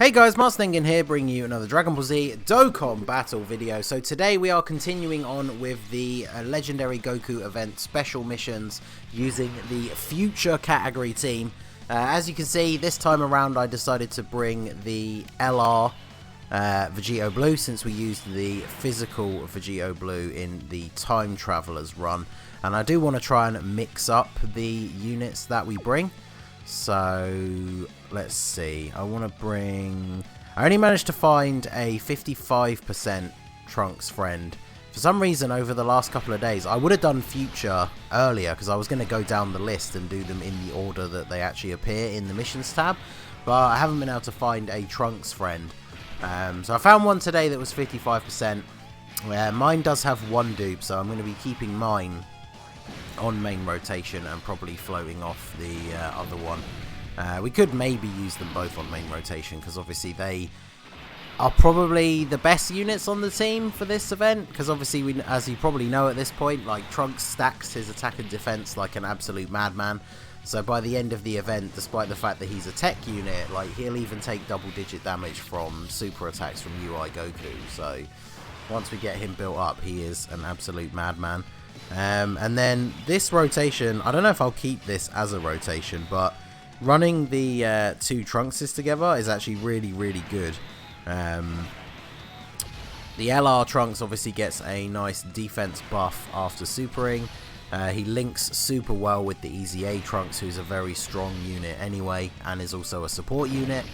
Hey guys, Ningen here, bringing you another Dragon Ball Z Dokkan battle video. So today we are continuing on with the Legendary Goku event special missions using the Future category team. As you can see, this time around I decided to bring the LR Vegito Blue, since we used the physical Vegito Blue in the Time Travelers run. And I do want to try and mix up the units that we bring. So let's see, I only managed to find a 55% Trunks friend. For some reason over the last couple of days, I would have done Future earlier because I was going to go down the list and do them in the order that they actually appear in the missions tab, but I haven't been able to find a Trunks friend. So I found one today that was 55%. Mine does have one dupe, so I'm going to be keeping mine on main rotation and probably floating off the other one. We could maybe use them both on main rotation because obviously they are probably the best units on the team for this event, because obviously, as you probably know at this point, like Trunks stacks his attack and defense like an absolute madman. So by the end of the event, despite the fact that he's a tech unit, like he'll even take double-digit damage from super attacks from UI Goku. So once we get him built up, he is an absolute madman. And then this rotation, I don't know if I'll keep this as a rotation, but running the two Trunkses together is actually really good. The LR Trunks obviously gets a nice defense buff after supering. He links super well with the EZA Trunks, who's a very strong unit anyway, and is also a support unit.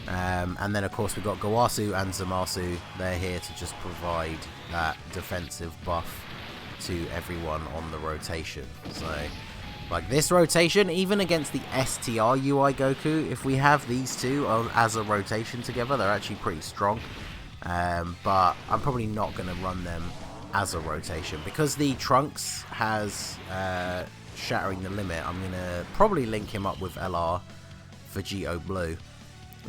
And then of course we've got Gowasu and Zamasu. They're here to just provide that defensive buff to everyone on the rotation. So like this rotation, even against the STR UI Goku, if we have these two as a rotation together, they're actually pretty strong. But I'm probably not going to run them as a rotation because the Trunks has Shattering the Limit. I'm going to probably link him up with LR Vegito Blue,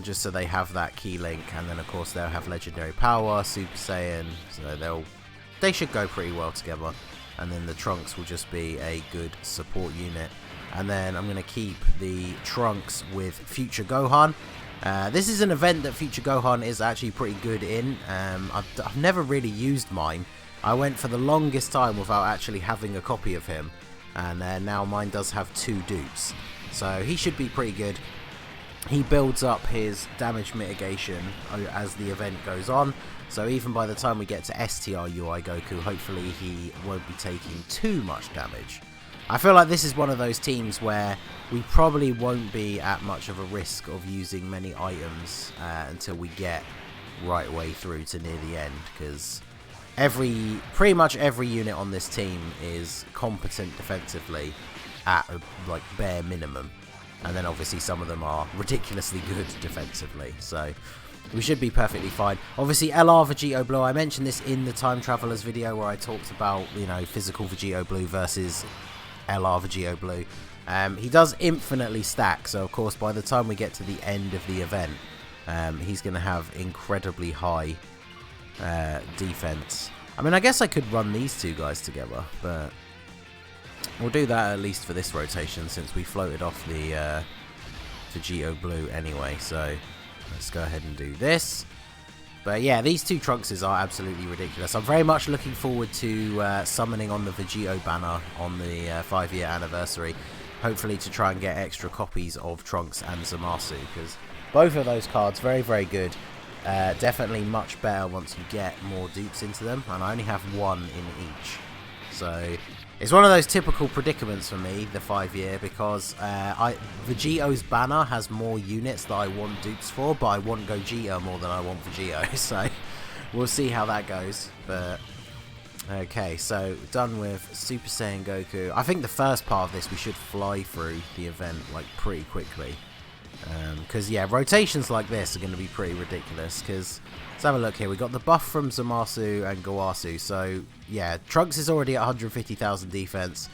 just so they have that key link, and then of course they'll have Legendary Power, Super Saiyan, so they should go pretty well together. And then the Trunks will just be a good support unit. And then I'm going to keep the Trunks with Future Gohan. This is an event that Future Gohan is actually pretty good in. I've never really used mine. I went for the longest time without actually having a copy of him. And now mine does have two dupes. So he should be pretty good. He builds up his damage mitigation as the event goes on. So even by the time we get to STR UI Goku, hopefully he won't be taking too much damage. I feel like this is one of those teams where we probably won't be at much of a risk of using many items until we get right way through to near the end, because pretty much every unit on this team is competent defensively at a like bare minimum. And then obviously some of them are ridiculously good defensively, so we should be perfectly fine. Obviously LR Vegito Blue, I mentioned this in the Time Travelers video where I talked about, you know, physical Vegito Blue versus LR Vegito Blue. He does infinitely stack, so of course by the time we get to the end of the event, he's going to have incredibly high defense. I mean, I guess I could run these two guys together, but we'll do that at least for this rotation, since we floated off the Vegito Blue anyway. So let's go ahead and do this. But yeah, these two Trunkses are absolutely ridiculous. I'm very much looking forward to summoning on the Vegito banner on the 5-year anniversary. Hopefully to try and get extra copies of Trunks and Zamasu, because both of those cards very good. Definitely much better once you get more dupes into them, and I only have one in each. So it's one of those typical predicaments for me, the 5-year, because Vegito's banner has more units that I want dupes for, but I want Gogeta more than I want Vegito, so we'll see how that goes. But okay, so done with Super Saiyan Goku. I think the first part of this we should fly through the event like pretty quickly, because yeah, rotations like this are going to be pretty ridiculous. Because let's have a look here. We got the buff from Zamasu and Gowasu. So yeah, Trunks is already at 150,000 defense.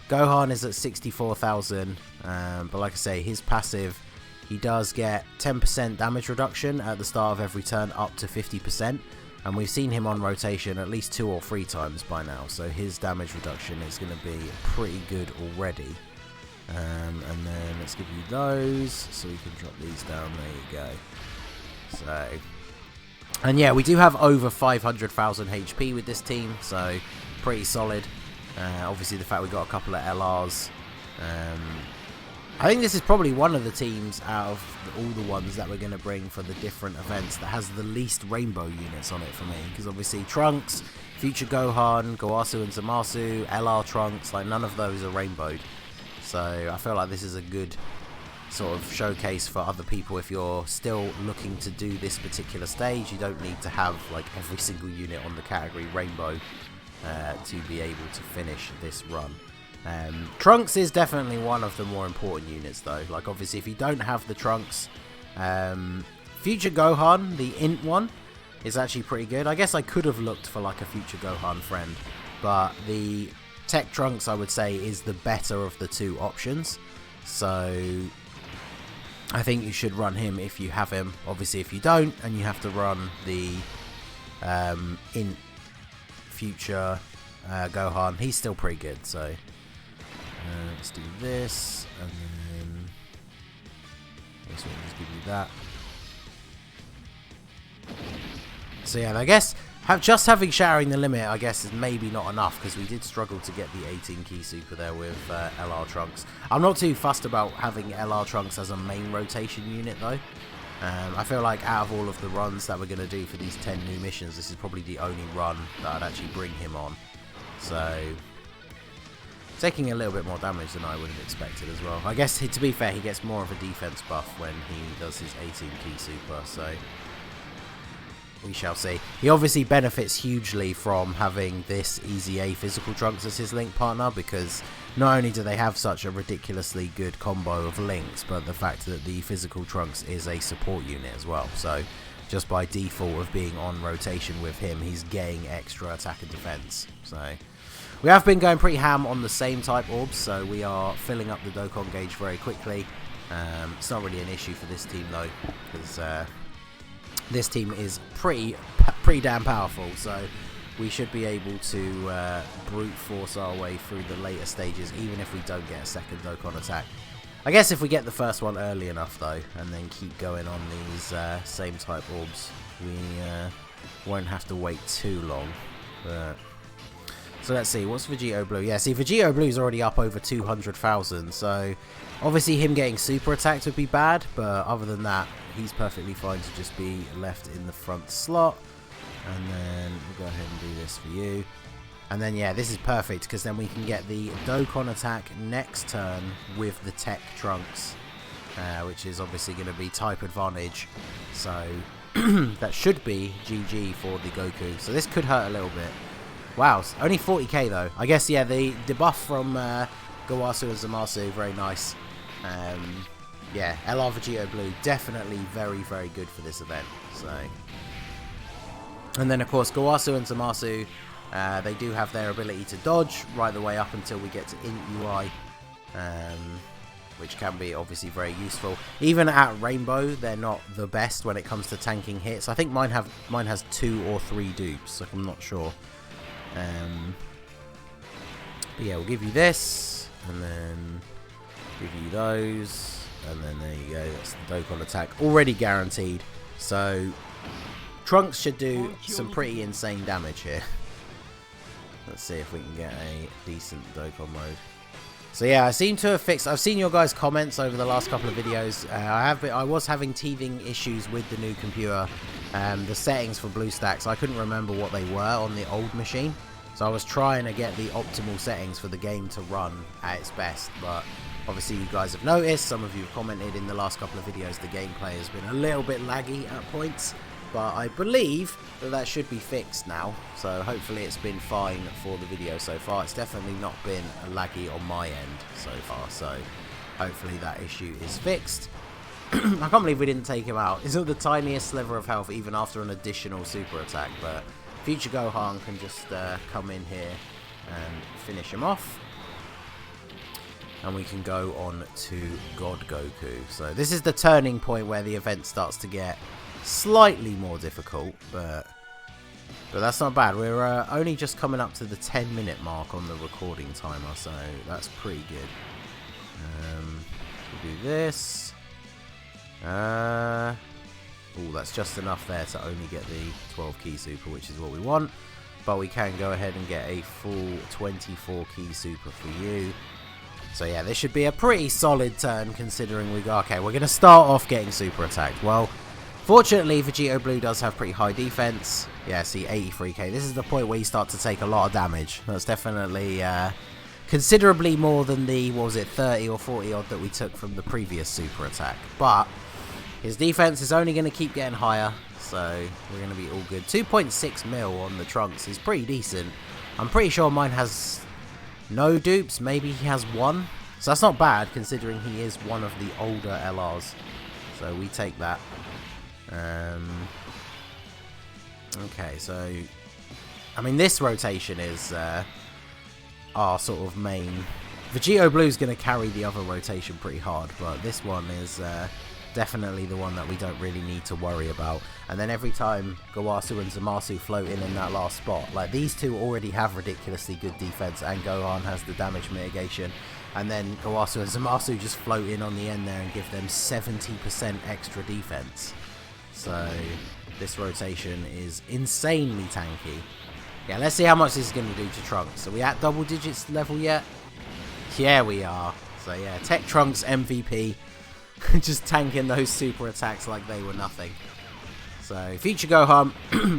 Gohan is at 64,000. But like I say, his passive, he does get 10% damage reduction at the start of every turn, up to 50%. And we've seen him on rotation at least 2 or 3 times by now. So his damage reduction is going to be pretty good already. And then let's give you those, so we can drop these down. There you go. So, and yeah, we do have over 500,000 HP with this team, so pretty solid. Obviously, the fact we got a couple of LRs. I think this is probably one of the teams out of all the ones that we're going to bring for the different events that has the least rainbow units on it for me. Because obviously Trunks, Future Gohan, Gowasu and Zamasu, LR Trunks, like none of those are rainbowed. So I feel like this is a good sort of showcase for other people. If you're still looking to do this particular stage, you don't need to have like every single unit on the category rainbow to be able to finish this run. Trunks is definitely one of the more important units though. Like obviously if you don't have the Trunks, Future Gohan, the int one, is actually pretty good. I guess I could have looked for like a Future Gohan friend, but the Tech Trunks I would say is the better of the two options. So I think you should run him if you have him. Obviously if you don't and you have to run the int Future Gohan, he's still pretty good. So let's do this, and then this one just give you that. So yeah, I guess just having Shattering the Limit, I guess, is maybe not enough, because we did struggle to get the 18 key super there with LR Trunks. I'm not too fussed about having LR Trunks as a main rotation unit though. I feel like out of all of the runs that we're going to do for these 10 new missions, this is probably the only run that I'd actually bring him on. So taking a little bit more damage than I would have expected as well. I guess, to be fair, he gets more of a defense buff when he does his 18 key super, so we shall see. He obviously benefits hugely from having this Easy A physical Trunks as his link partner, because not only do they have such a ridiculously good combo of links, but the fact that the physical Trunks is a support unit as well. So just by default of being on rotation with him, he's getting extra attack and defense. So we have been going pretty ham on the same type orbs, so we are filling up the Dokkan gauge very quickly. It's not really an issue for this team though, because this team is pretty damn powerful, so we should be able to brute force our way through the later stages, even if we don't get a second Dokkan attack. I guess if we get the first one early enough though, and then keep going on these same type orbs, we won't have to wait too long. But so let's see, what's Vegito Blue? Yeah, see, Vegito Blue is already up over 200,000, so obviously him getting super attacked would be bad, but other than that, he's perfectly fine to just be left in the front slot. And then we'll go ahead and do this for you. And then, yeah, this is perfect, because then we can get the Dokkan attack next turn with the Tech Trunks, which is obviously going to be type advantage. So that should be GG for the Goku. So this could hurt a little bit. Wow, only 40k though. I guess, yeah, the debuff from Gowasu and Zamasu, very nice. Yeah, LR Vegito Blue, definitely very, very good for this event. So, and then of course Gowasu and Zamasu, they do have their ability to dodge right the way up until we get to int UI, which can be obviously very useful. Even at Rainbow, they're not the best when it comes to tanking hits. I think mine has 2 or 3 dupes, like I'm not sure. But yeah, we'll give you this, and then give you those, and then there you go. That's the Dokkan attack already guaranteed. So Trunks should do some pretty insane damage here. Let's see if we can get a decent Dokkan mode. So yeah, I seem to have fixed. I've seen your guys' comments over the last couple of videos. I was having teething issues with the new computer. The settings for BlueStacks, I couldn't remember what they were on the old machine. So I was trying to get the optimal settings for the game to run at its best. But obviously you guys have noticed, some of you have commented in the last couple of videos, the gameplay has been a little bit laggy at points. But I believe that should be fixed now, so hopefully it's been fine for the video so far. It's definitely not been laggy on my end so far, so hopefully that issue is fixed. I can't believe we didn't take him out. It's not the tiniest sliver of health even after an additional super attack, but Future Gohan can just come in here and finish him off. And we can go on to God Goku. So this is the turning point where the event starts to get slightly more difficult, but that's not bad. We're only just coming up to the 10-minute mark on the recording timer, so that's pretty good. We'll do this. Oh, that's just enough there to only get the 12 key super, which is what we want. But we can go ahead and get a full 24 key super for you. So yeah, this should be a pretty solid turn considering we go, okay, we're going to start off getting super attacked. Well, fortunately, Vegito Blue does have pretty high defense. Yeah, see, 83k. This is the point where you start to take a lot of damage. That's definitely considerably more than the, what was it, 30 or 40 odd that we took from the previous super attack. But his defense is only going to keep getting higher, so we're going to be all good. 2.6 mil on the Trunks is pretty decent. I'm pretty sure mine has no dupes. Maybe he has one. So that's not bad considering he is one of the older LRs. So we take that. Okay, so I mean, this rotation is our sort of main. Vegito Blue's going to carry the other rotation pretty hard, but this one is definitely the one that we don't really need to worry about. And then every time Gowasu and Zamasu float in that last spot, like these two already have ridiculously good defense, and Gohan has the damage mitigation, and then Gowasu and Zamasu just float in on the end there and give them 70% extra defense. So this rotation is insanely tanky. Yeah, let's see how much this is going to do to Trunks. Are we at double digits level yet? Yeah, we are. So yeah, Tech Trunks MVP. Just tanking those super attacks like they were nothing. So Future Gohan,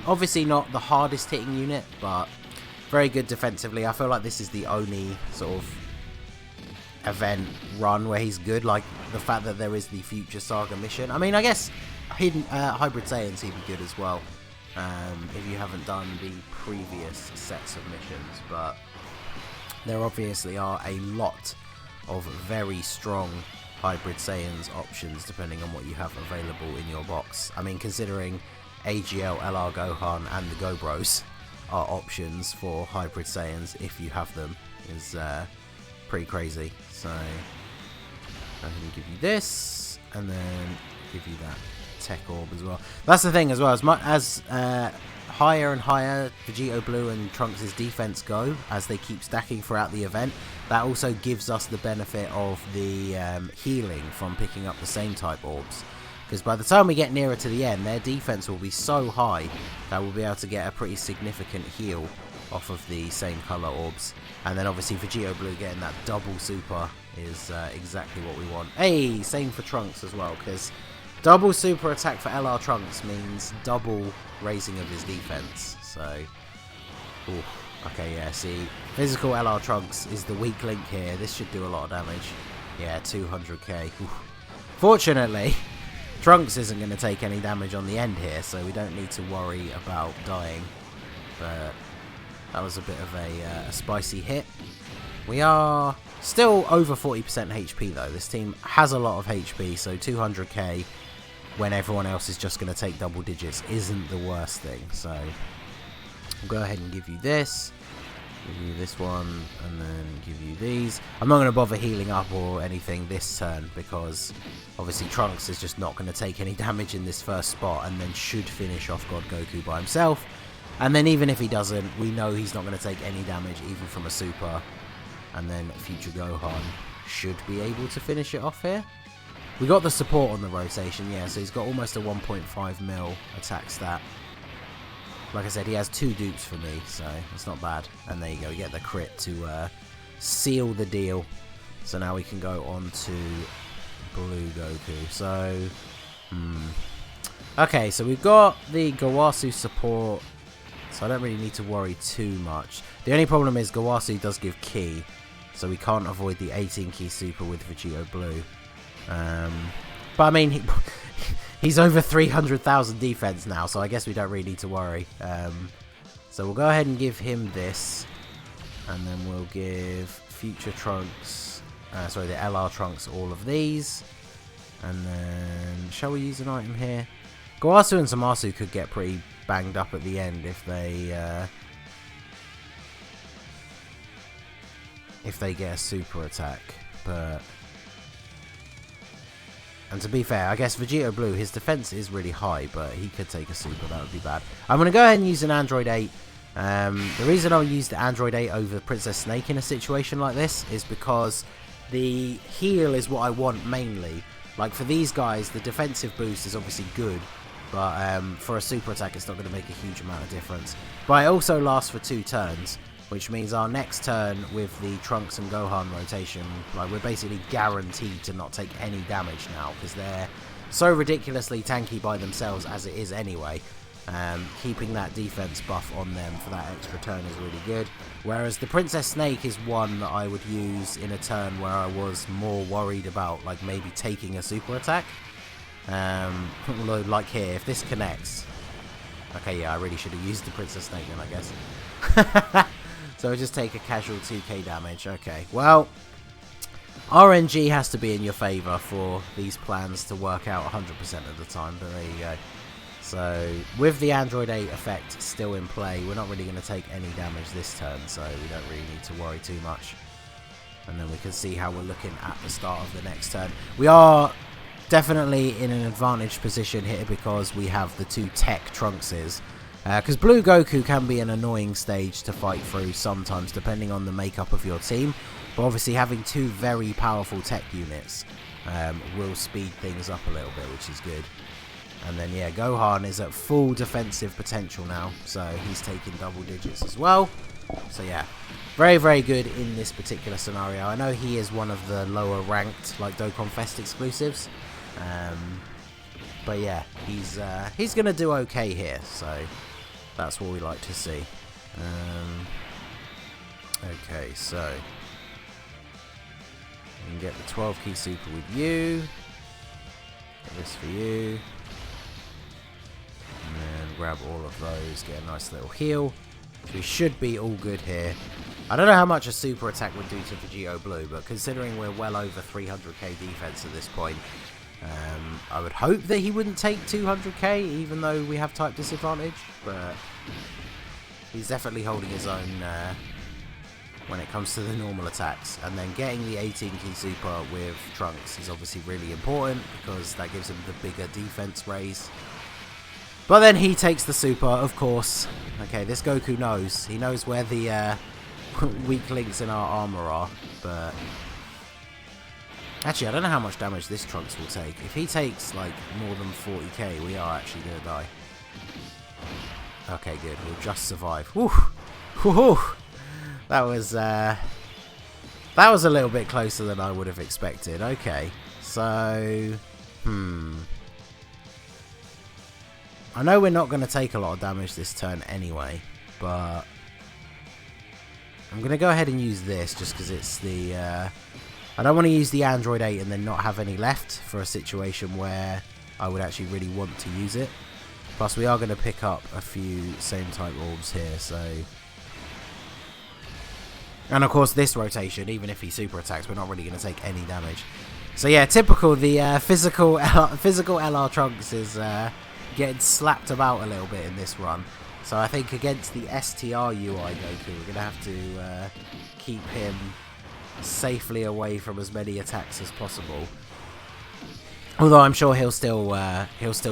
obviously not the hardest hitting unit, but very good defensively. I feel like this is the only sort of event run where he's good. Like the fact that there is the Future Saga mission. I mean, I guess hidden Hybrid Saiyans he'd be good as well. If you haven't done the previous sets of missions, but there obviously are a lot of very strong Hybrid Saiyans options depending on what you have available in your box. I mean, considering AGL, LR Gohan and the Go Bros are options for Hybrid Saiyans if you have them, is pretty crazy. So I'm going to give you this and then give you that Tech Orb as well. That's the thing as well, as much as higher and higher Vegito Blue and Trunks' defense go as they keep stacking throughout the event, that also gives us the benefit of the healing from picking up the same type orbs, because by the time we get nearer to the end, their defense will be so high that we'll be able to get a pretty significant heal off of the same color orbs. And then obviously Vegito Blue getting that double super is exactly what we want. Hey, same for Trunks as well, because double super attack for LR Trunks means double raising of his defense. So, ooh, okay, yeah, see, physical LR Trunks is the weak link here. This should do a lot of damage. Yeah, 200k. Ooh. Fortunately, Trunks isn't going to take any damage on the end here, so we don't need to worry about dying. But that was a bit of a spicy hit. We are still over 40% HP though. This team has a lot of HP, so 200k when everyone else is just going to take double digits isn't the worst thing. So I'll go ahead and give you this, give you this one, and then give you these. I'm not going to bother healing up or anything this turn, because obviously Trunks is just not going to take any damage in this first spot, and then should finish off God Goku by himself. And then even if he doesn't, we know he's not going to take any damage even from a super. And then Future Gohan should be able to finish it off here. We got the support on the rotation, yeah, so he's got almost a 1.5 mil attack stat. Like I said, he has 2 dupes for me, so it's not bad. And there you go, we get the crit to seal the deal. So now we can go on to Blue Goku. So, okay, so we've got the Gowasu support, so I don't really need to worry too much. The only problem is Gowasu does give key, so we can't avoid the 18 key super with Vegito Blue. But I mean, he's over 300,000 defense now, so I guess we don't really need to worry. So we'll go ahead and give him this, and then we'll give Future Trunks, sorry, the LR Trunks, all of these. And then, shall we use an item here? Gowasu and Zamasu could get pretty banged up at the end if they get a super attack, but. And to be fair, I guess Vegito Blue, his defense is really high, but he could take a super, that would be bad. I'm going to go ahead and use an Android 8. The reason I'll use the Android 8 over Princess Snake in a situation like this is because the heal is what I want mainly. Like for these guys, the defensive boost is obviously good, but for a super attack it's not going to make a huge amount of difference. But it also lasts for 2 turns, which means our next turn with the Trunks and Gohan rotation, like, we're basically guaranteed to not take any damage now, because they're so ridiculously tanky by themselves as it is anyway. Keeping that defense buff on them for that extra turn is really good. Whereas the Princess Snake is one that I would use in a turn where I was more worried about, like, maybe taking a super attack. Although, like here, if this connects... Okay, yeah, I really should have used the Princess Snake then, I guess. So I just take a casual 2k damage. Okay, well, RNG has to be in your favour for these plans to work out 100% of the time, but there you go. So, with the Android 8 effect still in play, we're not really going to take any damage this turn, so we don't really need to worry too much. And then we can see how we're looking at the start of the next turn. We are definitely in an advantaged position here because we have the 2 tech Trunkses. Because Blue Goku can be an annoying stage to fight through sometimes, depending on the makeup of your team. But obviously having 2 very powerful tech units will speed things up a little bit, which is good. And then, yeah, Gohan is at full defensive potential now, so he's taking double digits as well. So, yeah, very, very good in this particular scenario. I know he is one of the lower ranked, like, Dokkan Fest exclusives. But, yeah, he's going to do okay here, so that's what we like to see. Okay, so you can get the 12 key super with you. Get this for you. And then grab all of those, get a nice little heal. So we should be all good here. I don't know how much a super attack would do to Vegito Blue, but considering we're well over 300k defense at this point, I would hope that he wouldn't take 200k, even though we have type disadvantage. But he's definitely holding his own when it comes to the normal attacks. And then getting the 18 key super with Trunks is obviously really important, because that gives him the bigger defense raise. But then he takes the super, of course. Okay, this Goku knows. He knows where the weak links in our armor are. But actually, I don't know how much damage this Trunks will take. If he takes, like, more than 40k, we are actually going to die. Okay, good. We'll just survive. Whew. Whew. That was a little bit closer than I would have expected. Okay, so... I know we're not going to take a lot of damage this turn anyway, but I'm going to go ahead and use this just because it's the... I don't want to use the Android 8 and then not have any left for a situation where I would actually really want to use it. Plus, we are going to pick up a few same type orbs here, so... And of course, this rotation, even if he super attacks, we're not really going to take any damage. So yeah, typical, the physical LR Trunks is... getting slapped about a little bit in this run. So I think against the STR UI Goku, we're going to have to keep him safely away from as many attacks as possible. Although I'm sure he'll still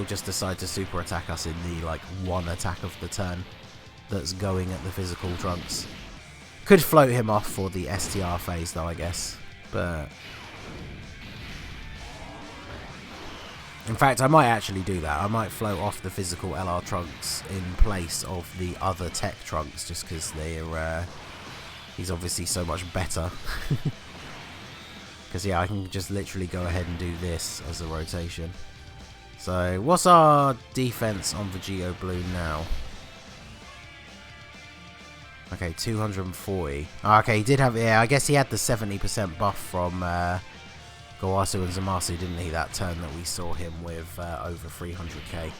just decide to super attack us in the, like, 1 attack of the turn that's going at the physical Trunks. Could float him off for the STR phase though, I guess. But in fact, I might actually do that. I might float off the physical LR Trunks in place of the other tech Trunks, just because they're he's obviously so much better. Because yeah, I can just literally go ahead and do this as a rotation. So what's our defense on Vegito Blue now? Okay, 240. Okay, he did have... Yeah, I guess he had the 70% buff from... Gowasu and Zamasu, didn't he, that turn that we saw him with over 300k.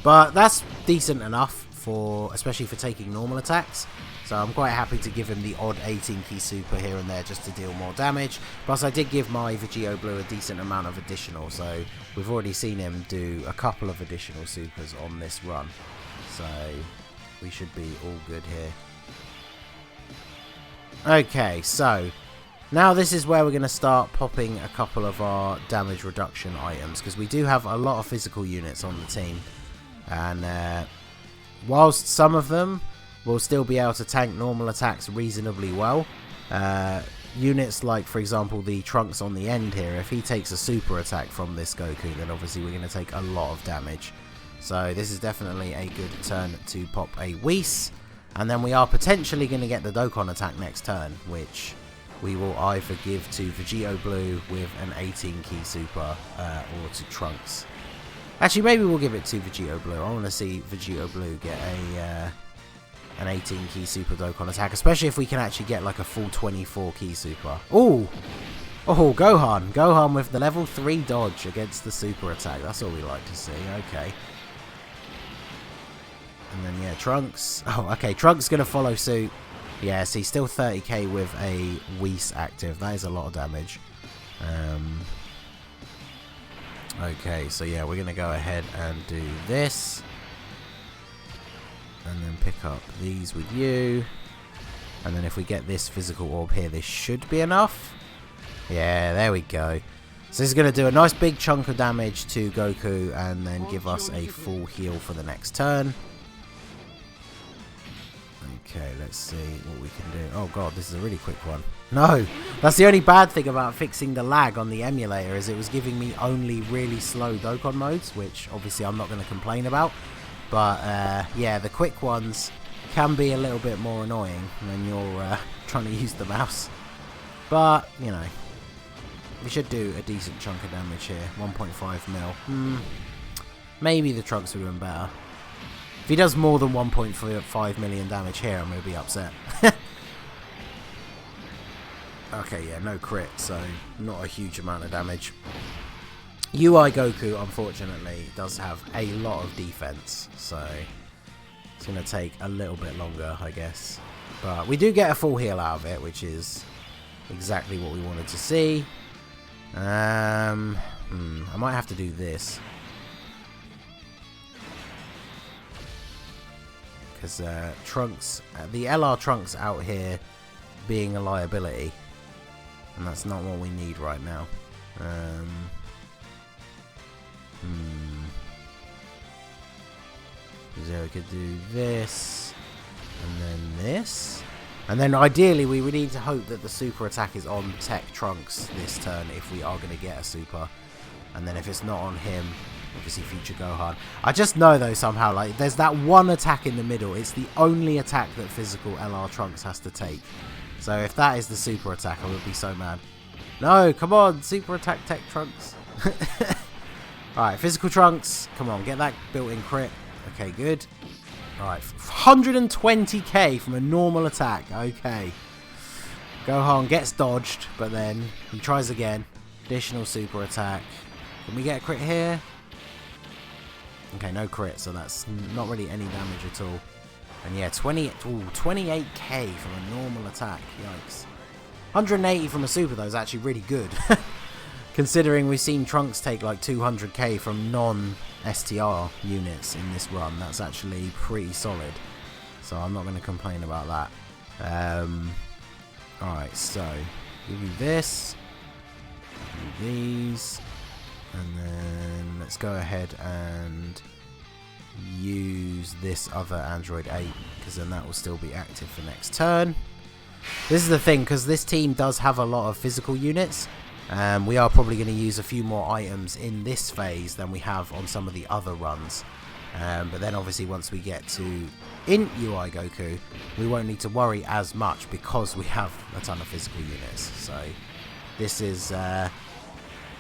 But that's decent enough, for, especially for taking normal attacks. So I'm quite happy to give him the odd 18 key super here and there just to deal more damage. Plus I did give my Vegito Blue a decent amount of additional, so we've already seen him do a couple of additional supers on this run. So we should be all good here. Okay, so... now this is where we're going to start popping a couple of our damage reduction items, because we do have a lot of physical units on the team, and whilst some of them will still be able to tank normal attacks reasonably well, units like, for example, the Trunks on the end here, if he takes a super attack from this Goku, then obviously we're going to take a lot of damage. So this is definitely a good turn to pop a Whis. And then we are potentially going to get the Dokkan attack next turn, which we will either give to Vegito Blue with an 18 key super or to Trunks. Actually, maybe we'll give it to Vegito Blue. I want to see Vegito Blue get an 18 key super Dokkan attack, especially if we can actually get like a full 24 key super. Oh, Gohan with the level 3 dodge against the super attack. That's all we like to see. Okay. And then, yeah, Trunks. Oh, okay, Trunks going to follow suit. Yeah, see, still 30k with a Whis active. That is a lot of damage. Okay, so yeah, we're going to go ahead and do this. And then pick up these with you. And then if we get this physical orb here, this should be enough. Yeah, there we go. So this is going to do a nice big chunk of damage to Goku and then give us a full heal for the next turn. Okay, let's see what we can do. Oh god, this is a really quick one. No, that's the only bad thing about fixing the lag on the emulator, is it was giving me only really slow Dokkan modes, which obviously I'm not going to complain about. But yeah, the quick ones can be a little bit more annoying when you're trying to use the mouse. But, you know, we should do a decent chunk of damage here. 1.5 mil. Maybe the Trunks would have been better. If he does more than 1.5 million damage here, I'm going to be upset. Okay, yeah, no crit, so not a huge amount of damage. UI Goku, unfortunately, does have a lot of defense, so it's going to take a little bit longer, I guess. But we do get a full heal out of it, which is exactly what we wanted to see. I might have to do this. Because Trunks, the LR Trunks out here being a liability, and that's not what we need right now. So we could do this, and then this, and then ideally we would need to hope that the super attack is on Tech Trunks this turn if we are going to get a super, and then if it's not on him, obviously future Gohan. I just know though somehow, like, there's that one attack in the middle. It's the only attack that physical LR Trunks has to take. So if that is the super attack, I would be so mad. No, come on, super attack Tech Trunks. Alright, physical Trunks, come on, get that built-in crit. Okay, good. Alright, 120k from a normal attack. Okay. Gohan gets dodged, but then he tries again. Additional super attack. Can we get a crit here? Okay, no crit, so that's not really any damage at all. And yeah, 28k from a normal attack. Yikes. 180 from a super, though, is actually really good. Considering we've seen Trunks take like 200k from non-STR units in this run. That's actually pretty solid. So I'm not going to complain about that. Alright, so give you this. Give you these. And then let's go ahead and use this other Android 8, because then that will still be active for next turn. This is the thing, because this team does have a lot of physical units. We are probably going to use a few more items in this phase than we have on some of the other runs. But then obviously once we get to in UI Goku, we won't need to worry as much because we have a ton of physical units. So this is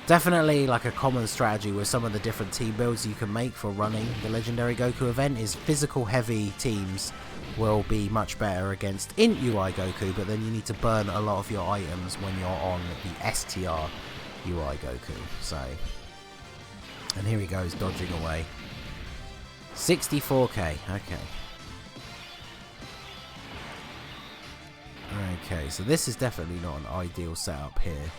definitely like a common strategy with some of the different team builds you can make for running the Legendary Goku event, is physical heavy teams will be much better against in UI Goku, but then you need to burn a lot of your items when you're on the STR UI Goku. So, and here he goes dodging away. 64k, okay. Okay, so this is definitely not an ideal setup here.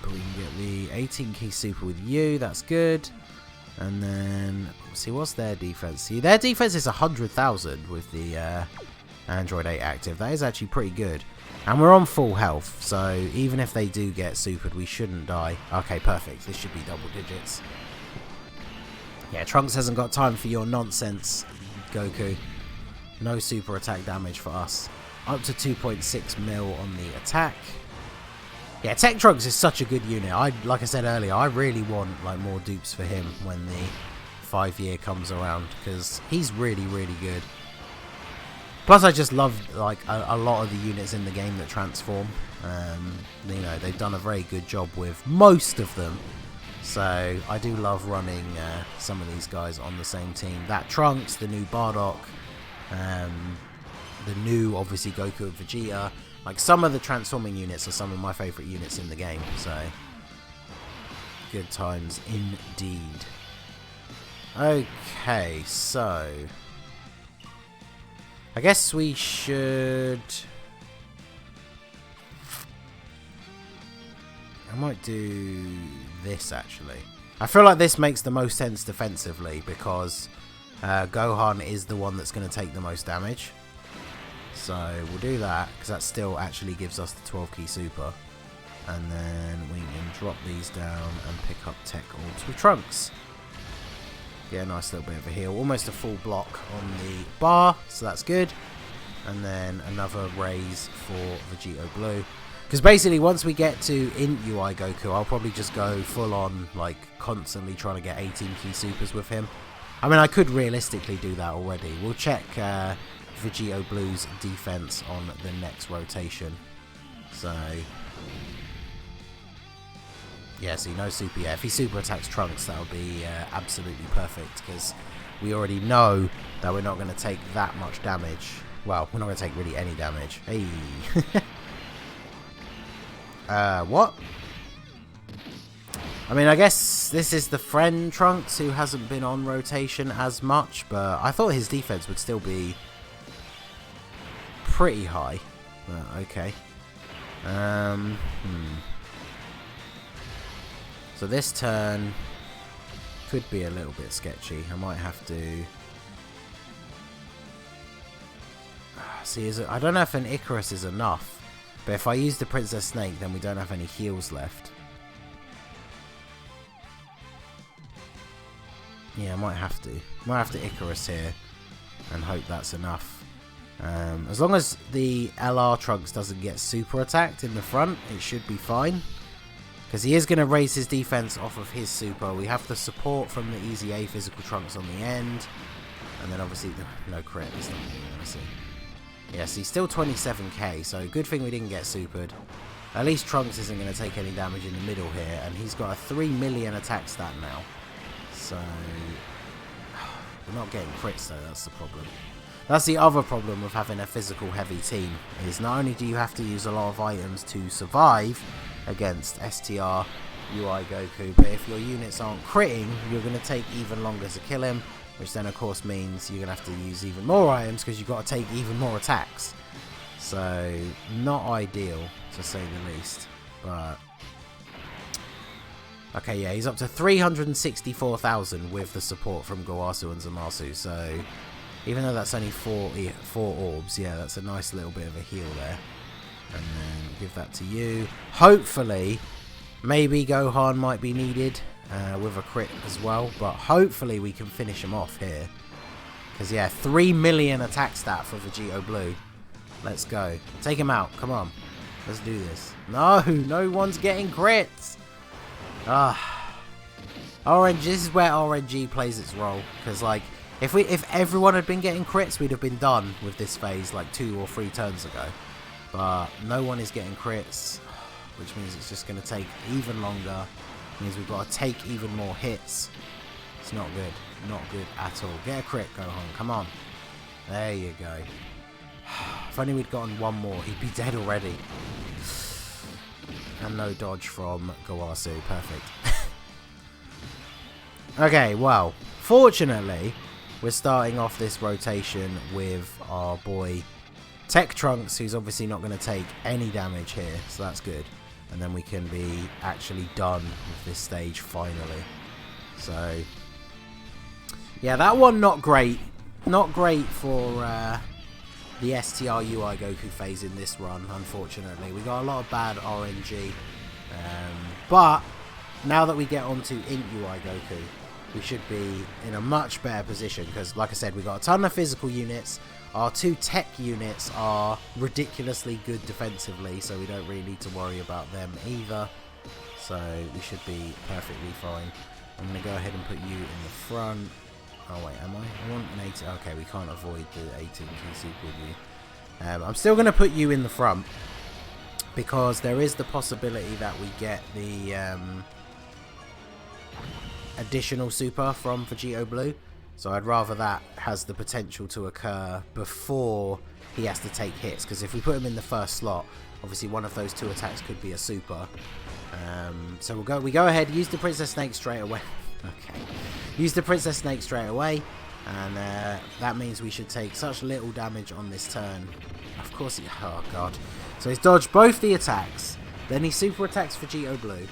But we can get the 18 key super with you, that's good. And then, see, what's their defense? See, their defense is 100,000 with the Android 8 active. That is actually pretty good. And we're on full health, so even if they do get supered, we shouldn't die. Okay, perfect. This should be double digits. Yeah, Trunks hasn't got time for your nonsense, Goku. No super attack damage for us. Up to 2.6 mil on the attack. Yeah, Tech Trunks is such a good unit. Like I said earlier, I really want like more dupes for him when the 5-year comes around, because he's really, really good. Plus, I just love like a lot of the units in the game that transform. You know, they've done a very good job with most of them. So I do love running some of these guys on the same team. That Trunks, the new Bardock, the new, obviously, Goku and Vegeta. Like, some of the transforming units are some of my favourite units in the game. So, good times indeed. Okay, so I guess we should... I might do this, actually. I feel like this makes the most sense defensively, because Gohan is the one that's going to take the most damage. So we'll do that, because that still actually gives us the 12 key super. And then we can drop these down and pick up Tech Orbs with Trunks. Yeah, nice little bit of a heal. Almost a full block on the bar, so that's good. And then another raise for Vegito Blue. Because basically, once we get to Int UI Goku, I'll probably just go full on, like, constantly trying to get 18 key supers with him. I mean, I could realistically do that already. We'll check Vegito Blue's defense on the next rotation. So, yeah, see, no super yet. If he super attacks Trunks, that'll be absolutely perfect, because we already know that we're not going to take that much damage. Well, we're not going to take really any damage. Hey. What? I mean, I guess this is the friend Trunks who hasn't been on rotation as much, but I thought his defense would still be pretty high. Okay. So this turn could be a little bit sketchy. I might have to... See, I don't know if an Icarus is enough. But if I use the Princess Snake, then we don't have any heals left. Yeah, I might have to. Might have to Icarus here and hope that's enough. As long as the LR Trunks doesn't get super attacked in the front, it should be fine. Because he is going to raise his defense off of his super. We have the support from the Easy A physical Trunks on the end. And then obviously, no crit. It's not really nice. Yes, he's still 27k, so good thing we didn't get supered. At least Trunks isn't going to take any damage in the middle here, and he's got a 3 million attack stat now. So, we're not getting crits though, that's the problem. That's the other problem with having a physical heavy team, is not only do you have to use a lot of items to survive against STR UI Goku, but if your units aren't critting, you're going to take even longer to kill him. Which then, of course, means you're going to have to use even more items because you've got to take even more attacks. So, not ideal, to say the least. But, okay, yeah, he's up to 364,000 with the support from Gowasu and Zamasu. So, even though that's only 4 orbs, yeah, that's a nice little bit of a heal there. And then give that to you. Hopefully, maybe Gohan might be needed. With a crit as well, but hopefully we can finish him off here. Because yeah, 3 million attack stat for Vegito Blue. Let's go. Take him out. Come on. Let's do this. No one's getting crits. RNG. This is where RNG plays its role. Because like, if everyone had been getting crits, we'd have been done with this phase like 2 or 3 turns ago. But no one is getting crits, which means it's just going to take even longer. Means we've got to take even more hits. It's not good. Not good at all. Get a crit, Gohan. Come on. There you go. If only we'd gotten one more, he'd be dead already. And no dodge from Gowasu. Perfect. Okay, well, fortunately, we're starting off this rotation with our boy Tech Trunks, who's obviously not going to take any damage here, so that's good. And then we can be actually done with this stage finally. So, yeah, that one not great. Not great for the STR UI Goku phase in this run, unfortunately. We got a lot of bad RNG. But, now that we get onto Int UI Goku, we should be in a much better position. Because, like I said, we got a ton of physical units. Our 2 tech units are ridiculously good defensively, so we don't really need to worry about them either. So we should be perfectly fine. I'm going to go ahead and put you in the front. Oh wait, am I? I want an 18. Okay, we can't avoid the 18 QC with you. I'm still going to put you in the front, because there is the possibility that we get the additional super from Vegito Blue. So I'd rather that has the potential to occur before he has to take hits, because if we put him in the first slot, obviously one of those 2 attacks could be a super. So we go ahead, use the Princess Snake straight away. Okay, use the Princess Snake straight away, and that means we should take such little damage on this turn. Of course, oh god. So he's dodged both the attacks, then he super attacks Vegito Blue.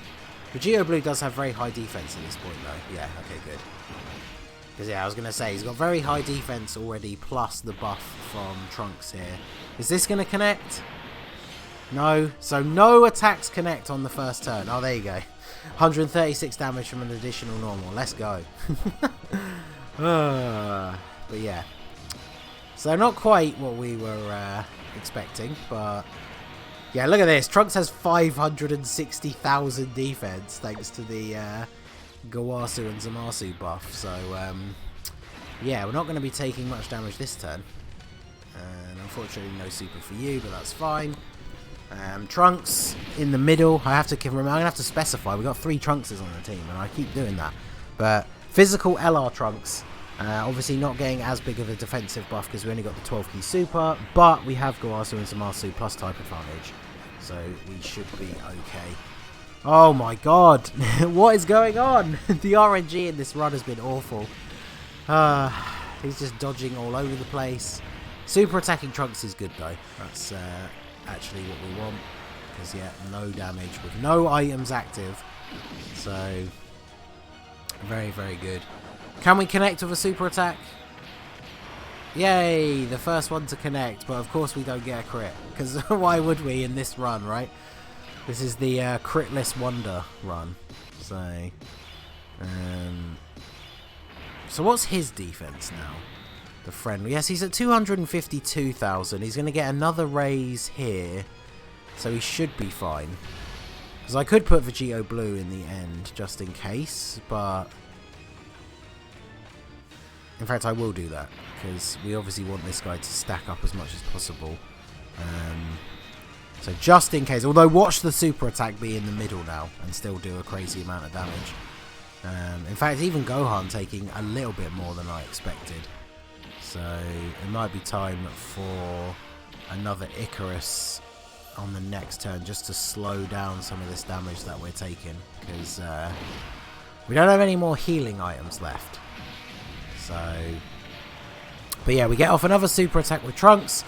Vegito Blue does have very high defense at this point though. Yeah, okay, good. Because yeah, I was going to say, he's got very high defense already, plus the buff from Trunks here. Is this going to connect? No. So no attacks connect on the first turn. Oh, there you go. 136 damage from an additional normal. Let's go. But yeah. So not quite what we were expecting, but yeah, look at this. Trunks has 560,000 defense thanks to the Gawasu and Zamasu buff. So yeah, we're not going to be taking much damage this turn. And unfortunately no super for you, but that's fine. Trunks in the middle. I'm going to have to specify. We've got 3 Trunkses on the team, and I keep doing that. But physical LR Trunks. Obviously not getting as big of a defensive buff because we only got the 12 key super, but we have Gawasu and Zamasu plus type advantage. So we should be okay. Oh my god. What is going on? The RNG in this run has been awful. He's just dodging all over the place. Super attacking Trunks is good though. That's actually what we want. Because yeah, no damage with no items active. So very, very good. Can we connect with a super attack? Yay! The first one to connect, but of course we don't get a crit. Because why would we in this run, right? This is the critless wonder run. So what's his defense now? The friend. Yes, he's at 252,000. He's going to get another raise here. So he should be fine. Because I could put Vegito Blue in the end, just in case. But in fact, I will do that. Because we obviously want this guy to stack up as much as possible. So just in case. Although watch the super attack be in the middle now. And still do a crazy amount of damage. In fact, even Gohan taking a little bit more than I expected. So it might be time for another Icarus on the next turn just to slow down some of this damage that we're taking. Because we don't have any more healing items left. So, but yeah, we get off another super attack with Trunks,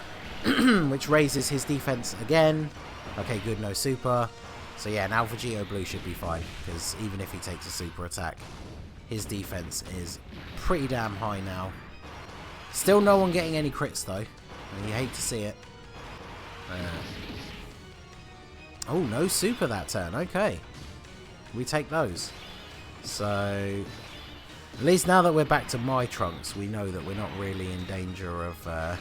which raises his defense again. Okay, good, no super. So yeah, now Vegito Blue should be fine, because even if he takes a super attack, his defense is pretty damn high now. Still no one getting any crits though. You hate to see it. Oh, no super that turn. Okay. We take those. So at least now that we're back to my Trunks, we know that we're not really in danger of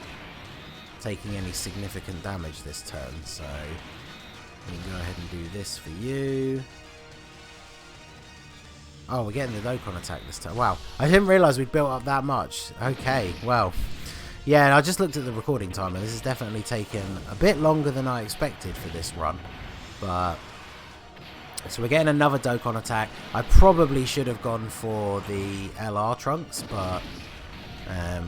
taking any significant damage this turn. So we can go ahead and do this for you. Oh, we're getting the Dokkan attack this time. Wow, I didn't realise we'd built up that much. Okay, well, yeah, and I just looked at the recording time, and this has definitely taken a bit longer than I expected for this run. But so we're getting another Dokkan attack. I probably should have gone for the LR Trunks, but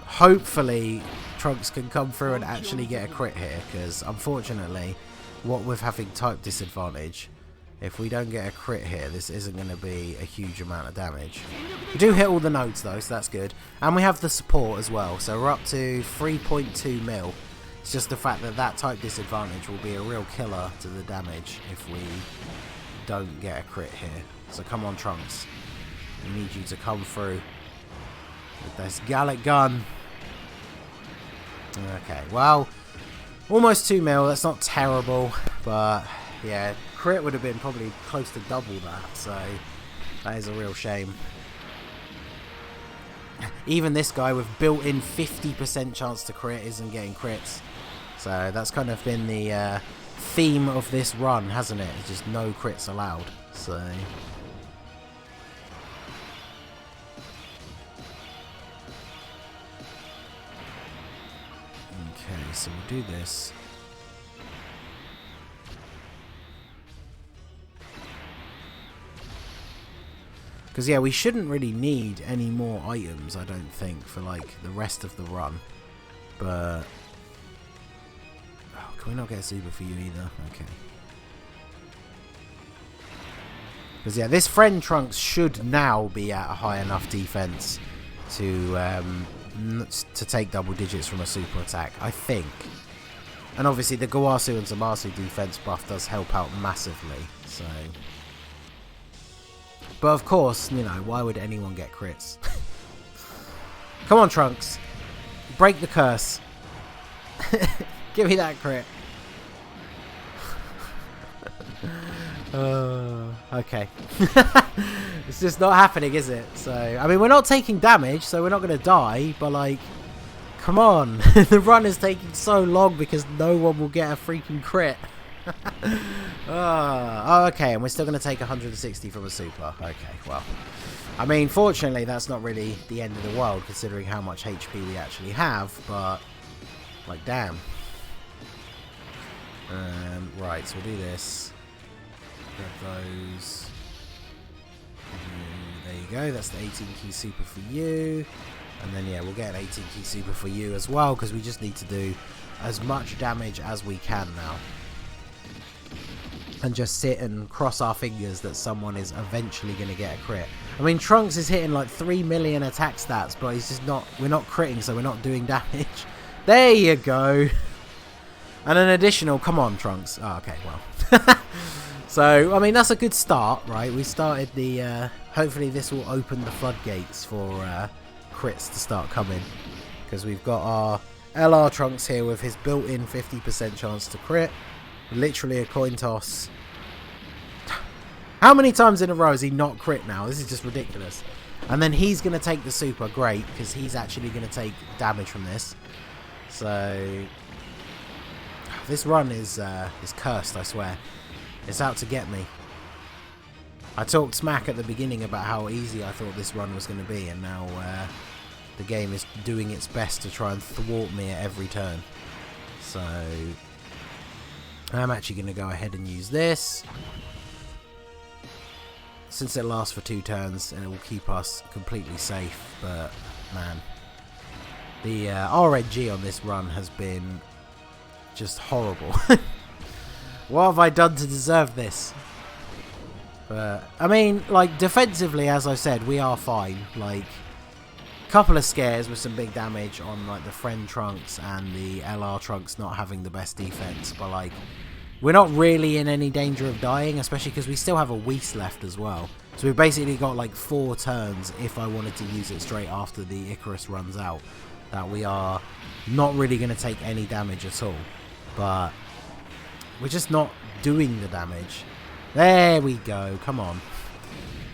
hopefully Trunks can come through and actually get a crit here, because unfortunately, what with having type disadvantage, if we don't get a crit here, this isn't going to be a huge amount of damage. We do hit all the nodes though, so that's good. And we have the support as well, so we're up to 3.2 mil. It's just the fact that that type disadvantage will be a real killer to the damage if we don't get a crit here. So come on, Trunks. We need you to come through with this Gallic gun. Okay, well, almost 2 mil. That's not terrible, but yeah, crit would have been probably close to double that, so that is a real shame. Even this guy with built-in 50% chance to crit isn't getting crits. So that's kind of been the theme of this run, hasn't it? It's just no crits allowed. So... okay, so we'll do this. Because, yeah, we shouldn't really need any more items, I don't think, for, like, the rest of the run. But... oh, can we not get a super for you either? Okay. Because, yeah, this friend Trunks should now be at a high enough defense to take double digits from a super attack, I think. And, obviously, the Gawasu and Zamasu defense buff does help out massively, so... but of course, you know, why would anyone get crits? Come on, Trunks. Break the curse. Give me that crit. Okay. It's just not happening, is it? So, I mean, we're not taking damage, so we're not going to die, but like, come on. The run is taking so long because no one will get a freaking crit. Oh, okay, and we're still going to take 160 from a super. Okay, well, I mean, fortunately, that's not really the end of the world, considering how much HP we actually have, but, like, damn. Right, so we'll do this. Grab those. There you go, that's the 18 key super for you. And then, yeah, we'll get an 18 key super for you as well, because we just need to do as much damage as we can now. And just sit and cross our fingers that someone is eventually going to get a crit. I mean, Trunks is hitting like 3 million attack stats, but he's just not... we're not critting, so we're not doing damage. There you go. And an additional... come on, Trunks. Oh, okay, well. So, I mean, that's a good start, right? We started the... hopefully this will open the floodgates for crits to start coming. Because we've got our LR Trunks here with his built-in 50% chance to crit. Literally a coin toss. How many times in a row has he not crit now? This is just ridiculous. And then he's going to take the super. Great, because he's actually going to take damage from this. So... this run is cursed, I swear. It's out to get me. I talked smack at the beginning about how easy I thought this run was going to be. And now the game is doing its best to try and thwart me at every turn. So... I'm actually going to go ahead and use this, since it lasts for 2 turns and it will keep us completely safe. But man, the RNG on this run has been just horrible. What have I done to deserve this? But I mean, like, defensively, as I said, we are fine. Like, couple of scares with some big damage on like the friend Trunks and the LR Trunks not having the best defense, but like, we're not really in any danger of dying, especially because we still have a Whis left as well. So we've basically got like 4 turns if I wanted to use it straight after the Icarus runs out, that we are not really going to take any damage at all. But we're just not doing the damage. There we go. Come on.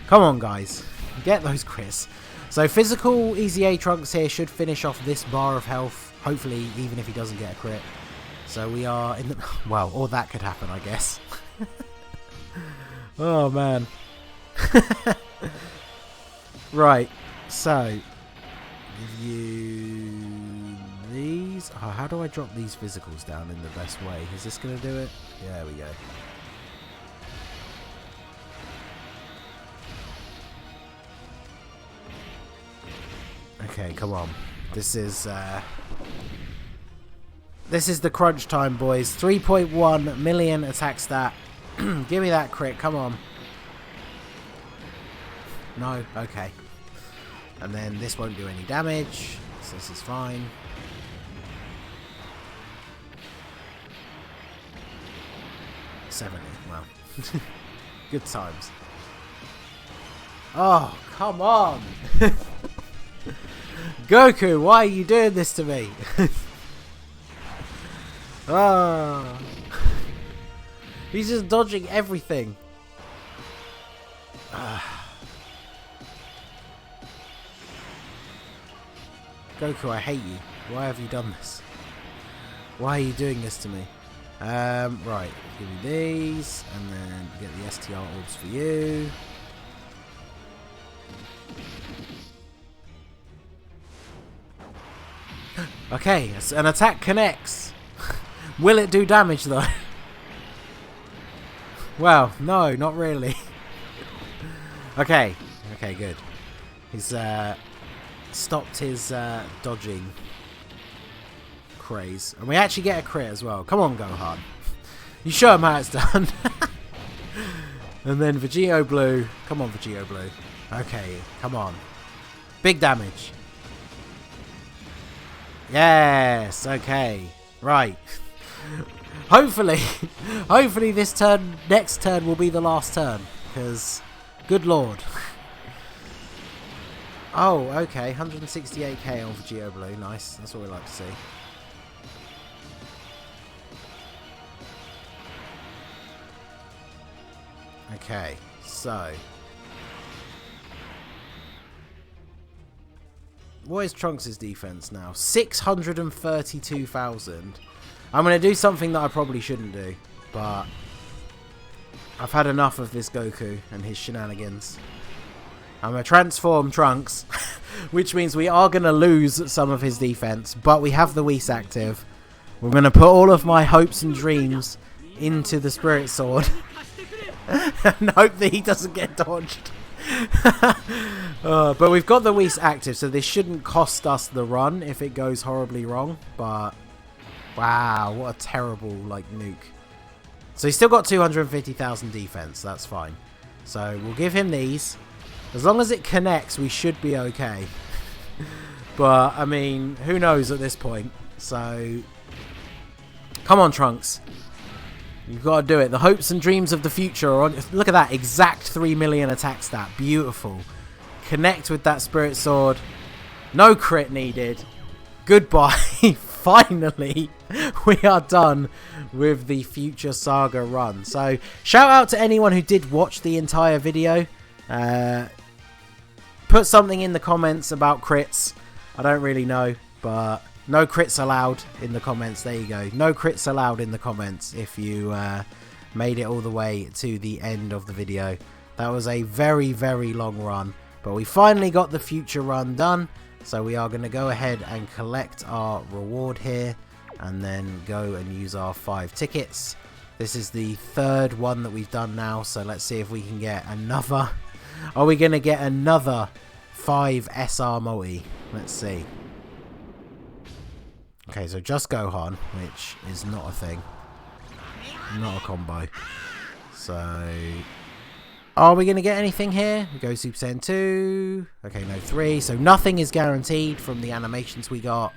Come on, guys. Get those crits. So physical EZA Trunks here should finish off this bar of health. Hopefully, even if he doesn't get a crit. So we are in the... well, or that could happen, I guess. Oh, man. Right. So, give you these. Oh, how do I drop these physicals down in the best way? Is this going to do it? Yeah, there we go. Okay, come on. This is the crunch time, boys. 3.1 million attack stat. Give me that crit, come on. No, okay. And then this won't do any damage, so this is fine. $70, well. Good times. Oh, come on! Goku, why are you doing this to me? Oh. He's just dodging everything. Goku, I hate you. Why have you done this? Why are you doing this to me? Right, give me these, and then get the STR orbs for you. Okay, an attack connects. Will it do damage though? Well, no, not really. Okay, good. He's stopped his dodging craze. And we actually get a crit as well. Come on, Gohan. You show him how it's done. And then Vegito Blue. Come on, Vegito Blue. Okay, come on. Big damage. Yes, okay. Right. Hopefully this turn, next turn will be the last turn. Because, good lord. Oh, okay. 168k on Vegito Blue. Nice. That's what we like to see. Okay, so what is Trunks' defense now? 632,000. I'm going to do something that I probably shouldn't do, but I've had enough of this Goku and his shenanigans. I'm going to transform Trunks, which means we are going to lose some of his defense, but we have the Whis active. We're going to put all of my hopes and dreams into the Spirit Sword. And hope that he doesn't get dodged. But we've got the Whis active, so this shouldn't cost us the run if it goes horribly wrong. But wow, what a terrible nuke. So he's still got 250,000 defense. That's fine. So we'll give him these. As long as it connects, we should be okay. But I mean, who knows at this point? So come on, Trunks. You've got to do it. The hopes and dreams of the future are on. Look at that. Exact 3 million attack stat. Beautiful. Connect with that Spirit Sword. No crit needed. Goodbye. Finally, we are done with the future Saga run. So, shout out to anyone who did watch the entire video. Put something in the comments about crits. I don't really know, but no crits allowed in the comments. There you go. No crits allowed in the comments if you made it all the way to the end of the video. That was a very, very long run, but we finally got the future run done. So we are going to go ahead and collect our reward here and then go and use our 5 tickets. This is the third one that we've done now, so let's see if we can get another. Are we going to get another 5 SR multi? Let's see. Okay, so just Gohan, which is not a thing. Not a combo. So, are we going to get anything here? We go Super Saiyan 2. Okay, no 3. So nothing is guaranteed from the animations we got.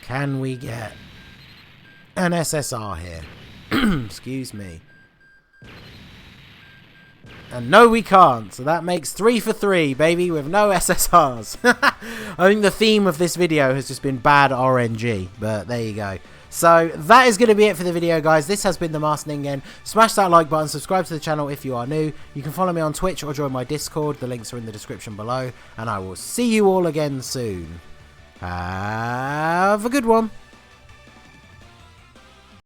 Can we get an SSR here? Excuse me. And no, we can't. So that makes 3 for 3, baby, with no SSRs. I think the theme of this video has just been bad RNG. But there you go. So that is going to be it for the video, guys. This has been the Master Ningen. Smash that like button, subscribe to the channel if you are new. You can follow me on Twitch or join my Discord. The links are in the description below. And I will see you all again soon. Have a good one.